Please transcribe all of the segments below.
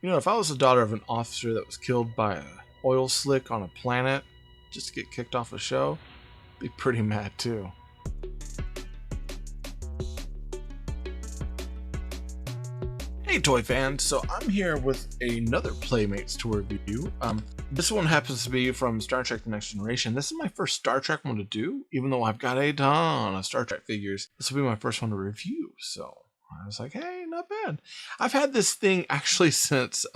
You know, if I was the daughter of an officer that was killed by a oil slick on a planet just to get kicked off a show, I'd be pretty mad too. Hey toy fans, so I'm here with another Playmates to review. This one happens to be from Star Trek The Next Generation. This is my first Star Trek one to do, even though I've got a ton of Star Trek figures. This will be my first one to review, so I was like, hey, not bad. I've had this thing actually since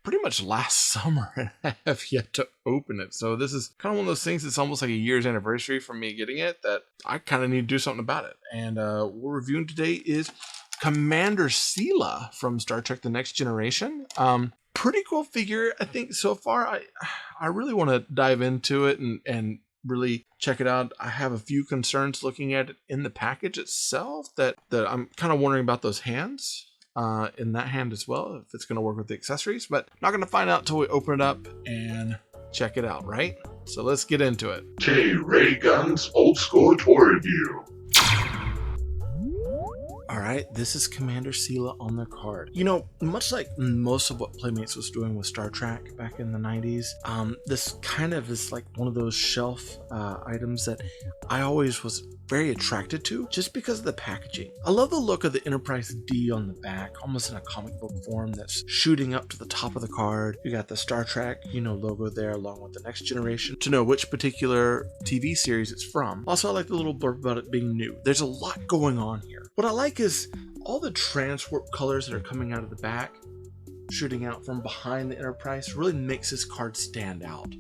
pretty much last summer, and I have yet to open it. So this is kind of one of those things that's almost like a year's anniversary from me getting it that I kind of need to do something about it. And what we're reviewing today is Commander Sela from Star Trek The Next Generation. Pretty cool figure, I think, so far. I really want to dive into it and really check it out. I have a few concerns looking at it in the package itself that I'm kind of wondering about those hands in that hand as well, if it's going to work with the accessories, but not going to find out until we open it up and check it out, right? So let's get into it. Ray Guns Old School Toy Review. Alright, this is Commander Sela on their card. You know, much like most of what Playmates was doing with Star Trek back in the 90s, this kind of is like one of those shelf items that I always was very attracted to just because of the packaging. I love the look of the Enterprise D on the back, almost in a comic book form that's shooting up to the top of the card. You got the Star Trek, logo there along with the Next Generation to know which particular TV series it's from. Also, I like the little blurb about it being new. There's a lot going on here. What I like is all the transwarp colors that are coming out of the back, shooting out from behind the Enterprise, really makes this card stand out.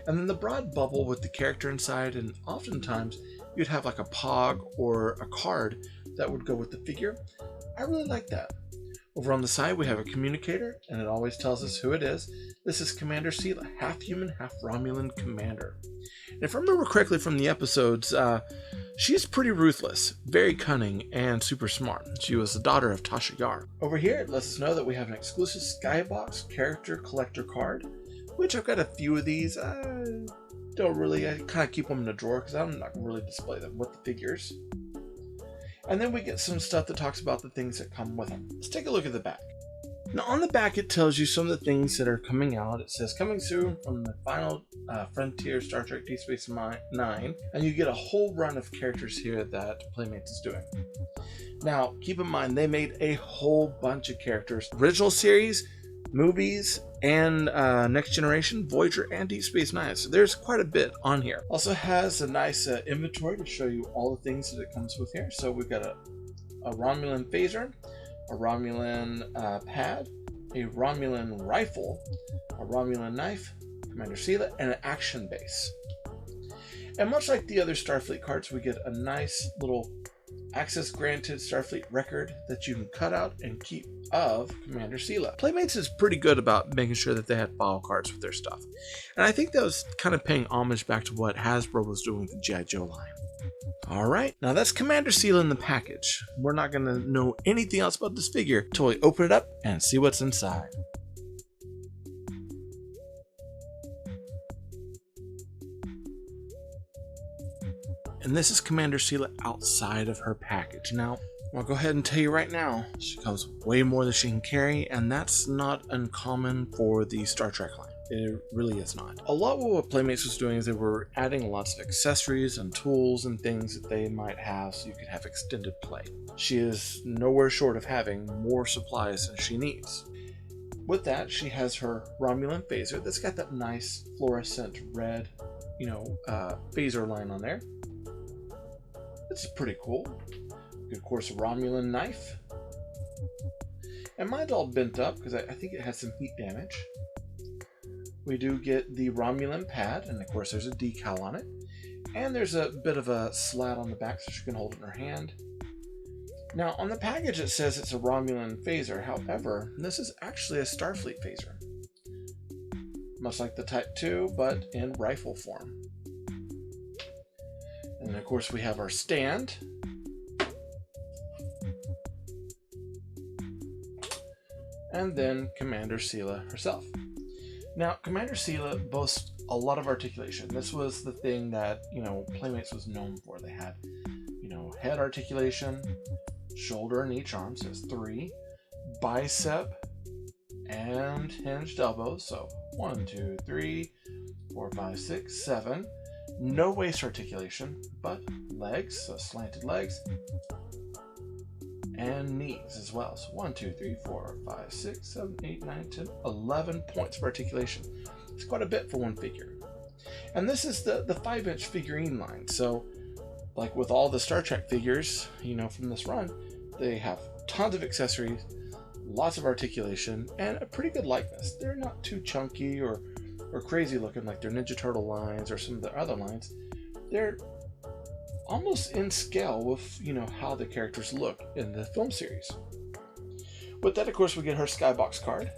And then the broad bubble with the character inside, and oftentimes you'd have like a pog or a card that would go with the figure. I really like that. Over on the side we have a communicator, and it always tells us who it is. This is Commander Sela, half human, half Romulan commander. And if I remember correctly from the episodes, she's pretty ruthless, very cunning, and super smart. She was the daughter of Tasha Yar. Over here it lets us know that we have an exclusive Skybox character collector card, which I've got a few of these. I kind of keep them in a drawer because I'm not going to really display them with the figures. And then we get some stuff that talks about the things that come with them. Let's take a look at the back. Now on the back it tells you some of the things that are coming out. It says coming soon from the final frontier Star Trek Deep Space Nine, and you get a whole run of characters here that Playmates is doing. Now keep in mind they made a whole bunch of characters. Original series, movies, and Next Generation, Voyager, and Deep Space Nine. So there's quite a bit on here. Also has a nice inventory to show you all the things that it comes with here. So we've got a Romulan phaser, a Romulan pad, a Romulan rifle, a Romulan knife, Commander Sela, and an action base. And much like the other Starfleet cards, we get a nice little access granted Starfleet record that you can cut out and keep of Commander Sela. Playmates is pretty good about making sure that they had file cards with their stuff. And I think that was kind of paying homage back to what Hasbro was doing with the G.I. Joe line. Alright, now that's Commander Sela in the package. We're not going to know anything else about this figure until we open it up and see what's inside. And this is Commander Sela outside of her package. Now, I'll go ahead and tell you right now, she comes way more than she can carry, and that's not uncommon for the Star Trek line. It really is not. A lot of what Playmates was doing is they were adding lots of accessories and tools and things that they might have so you could have extended play. She is nowhere short of having more supplies than she needs. With that, she has her Romulan phaser that's got that nice fluorescent red, phaser line on there. It's pretty cool. Of course, a Romulan knife. And mine's all bent up because I think it has some heat damage. We do get the Romulan pad, and of course there's a decal on it. And there's a bit of a slat on the back so she can hold it in her hand. Now on the package it says it's a Romulan phaser, however, this is actually a Starfleet phaser. Much like the Type 2, but in rifle form. And of course we have our stand. And then Commander Sela herself. Now, Commander Sela boasts a lot of articulation. This was the thing that, Playmates was known for. They had, head articulation, shoulder in each arm, so it's 3, bicep, and hinged elbows. So 1, 2, 3, 4, 5, 6, 7. No waist articulation, but legs, so slanted legs, and knees as well. So 1, 2, 3, 4, 5, 6, 7, 8, 9, 10, 11 points of articulation. It's quite a bit for one figure. And this is the 5-inch figurine line. So, like with all the Star Trek figures, from this run, they have tons of accessories, lots of articulation, and a pretty good likeness. They're not too chunky or crazy looking like their Ninja Turtle lines or some of the other lines. They're almost in scale with, how the characters look in the film series. With that, of course, we get her Skybox card.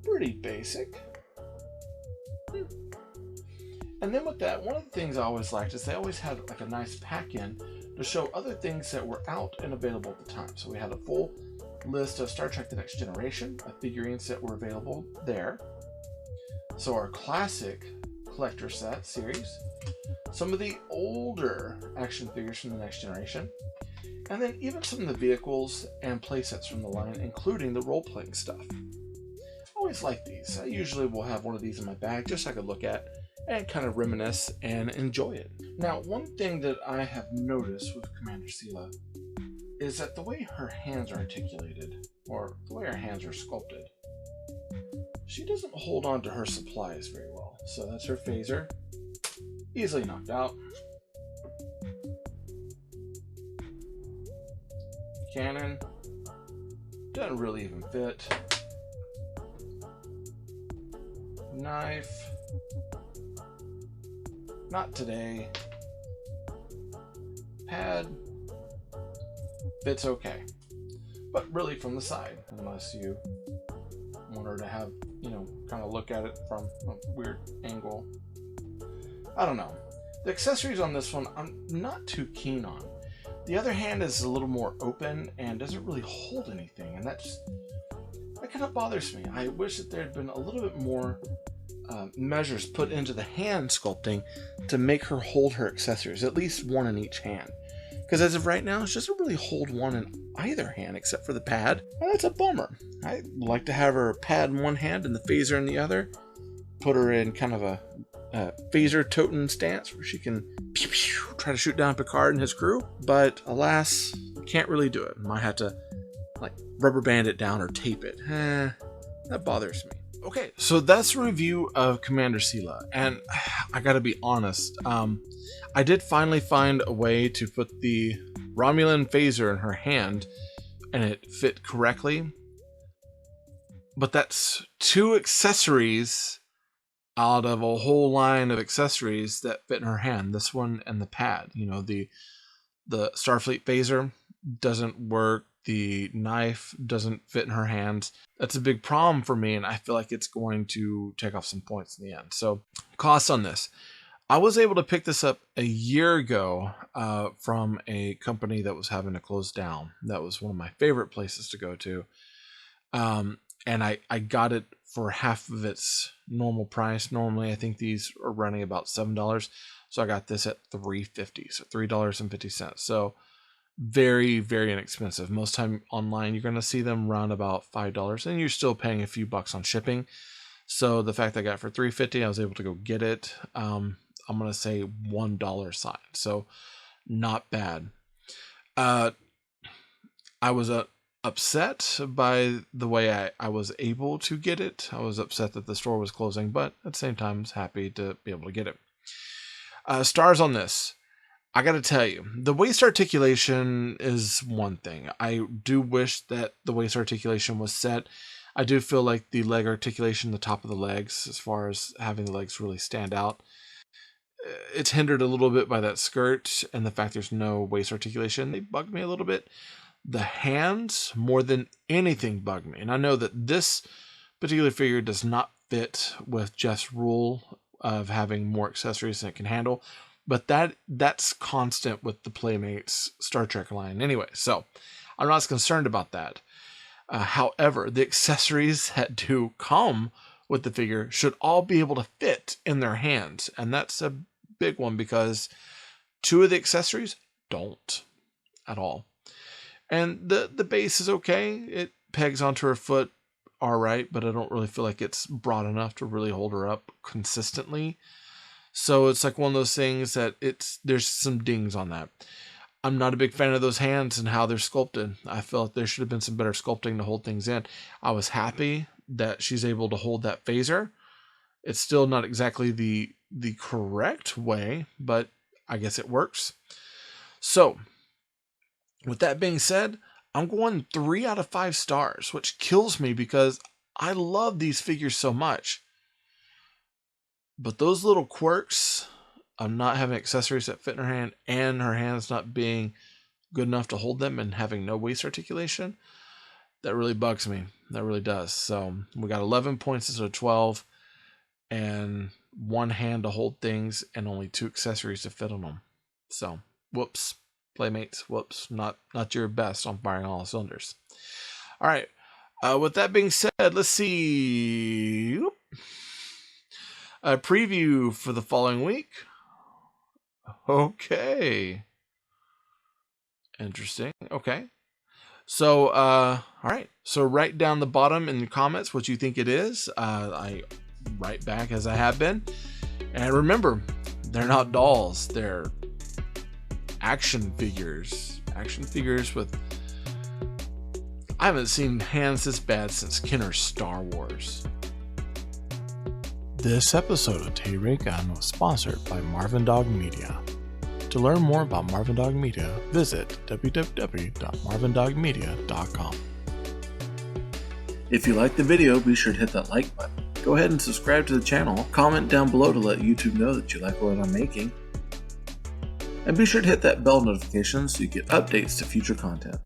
Pretty basic. And then with that, one of the things I always liked is they always had like a nice pack-in to show other things that were out and available at the time. So we had a full list of Star Trek The Next Generation, of figurines that were available there. So our classic collector set series, some of the older action figures from The Next Generation, and then even some of the vehicles and playsets from the line, including the role-playing stuff. I always like these. I usually will have one of these in my bag just so I could look at and kind of reminisce and enjoy it. Now, one thing that I have noticed with Commander Sela is that the way her hands are articulated, or the way her hands are sculpted, she doesn't hold on to her supplies very well. So that's her phaser, easily knocked out. Cannon, doesn't really even fit. Knife, not today. Pad, fits okay, but really from the side, unless you want her to have, kind of look at it from a weird angle. I don't know. The accessories on this one, I'm not too keen on. The other hand is a little more open and doesn't really hold anything, and that kind of bothers me. I wish that there had been a little bit more measures put into the hand sculpting to make her hold her accessories, at least one in each hand. Because as of right now, she doesn't really hold one in either hand except for the pad, and that's a bummer. I like to have her pad in one hand and the phaser in the other. Put her in kind of a phaser toting stance where she can pew, pew, try to shoot down Picard and his crew. But alas, can't really do it. Might have to like rubber band it down or tape it. That bothers me. Okay, so that's a review of Commander Sela, and I gotta be honest, I did finally find a way to put the Romulan phaser in her hand, and it fit correctly, but that's 2 accessories out of a whole line of accessories that fit in her hand, this one and the pad. The Starfleet phaser doesn't work. The knife doesn't fit in her hands. That's a big problem for me, and I feel like it's going to take off some points in the end. So, costs on this. I was able to pick this up a year ago from a company that was having to close down. That was one of my favorite places to go to. And I got it for half of its normal price. Normally, I think these are running about $7. So I got this at $3.50, so $3.50. So very, very inexpensive. Most time online, you're going to see them run about $5, and you're still paying a few bucks on shipping. So the fact that I got it for $3.50, I was able to go get it. I'm going to say $1 sign. So not bad. I was upset by the way I was able to get it. I was upset that the store was closing, but at the same time, I was happy to be able to get it. Stars on this. I gotta tell you, the waist articulation is one thing. I do wish that the waist articulation was set. I do feel like the leg articulation, the top of the legs, as far as having the legs really stand out, it's hindered a little bit by that skirt and the fact there's no waist articulation. They bug me a little bit. The hands, more than anything, bug me. And I know that this particular figure does not fit with Jeff's rule of having more accessories than it can handle. But that's constant with the Playmates Star Trek line anyway. So I'm not as concerned about that. However, the accessories that do come with the figure should all be able to fit in their hands. And that's a big one because 2 of the accessories don't at all. And the base is okay. It pegs onto her foot all right, but I don't really feel like it's broad enough to really hold her up consistently. So it's like one of those things that there's some dings on that. I'm not a big fan of those hands and how they're sculpted. I felt there should have been some better sculpting to hold things in. I was happy that she's able to hold that phaser. It's still not exactly the correct way, but I guess it works. So, with that being said, I'm going 3 out of 5 stars, which kills me because I love these figures so much. But those little quirks of not having accessories that fit in her hand and her hands not being good enough to hold them and having no waist articulation, that really bugs me. That really does. So we got 11 points instead of 12 and 1 hand to hold things and only 2 accessories to fit on them. So, whoops. Playmates, whoops. Not your best on firing all cylinders. All right. With that being said, let's see. A preview for the following week. Okay. Interesting. Okay. So, all right. So write down the bottom in the comments what you think it is. I write back as I have been. And remember, they're not dolls. They're action figures. Action figures with... I haven't seen hands this bad since Kenner's Star Wars. This episode of Tay Ray Gun was sponsored by Marvin Dog Media. To learn more about Marvin Dog Media, visit www.marvindogmedia.com. If you liked the video, be sure to hit that like button. Go ahead and subscribe to the channel. Comment down below to let YouTube know that you like what I'm making. And be sure to hit that bell notification so you get updates to future content.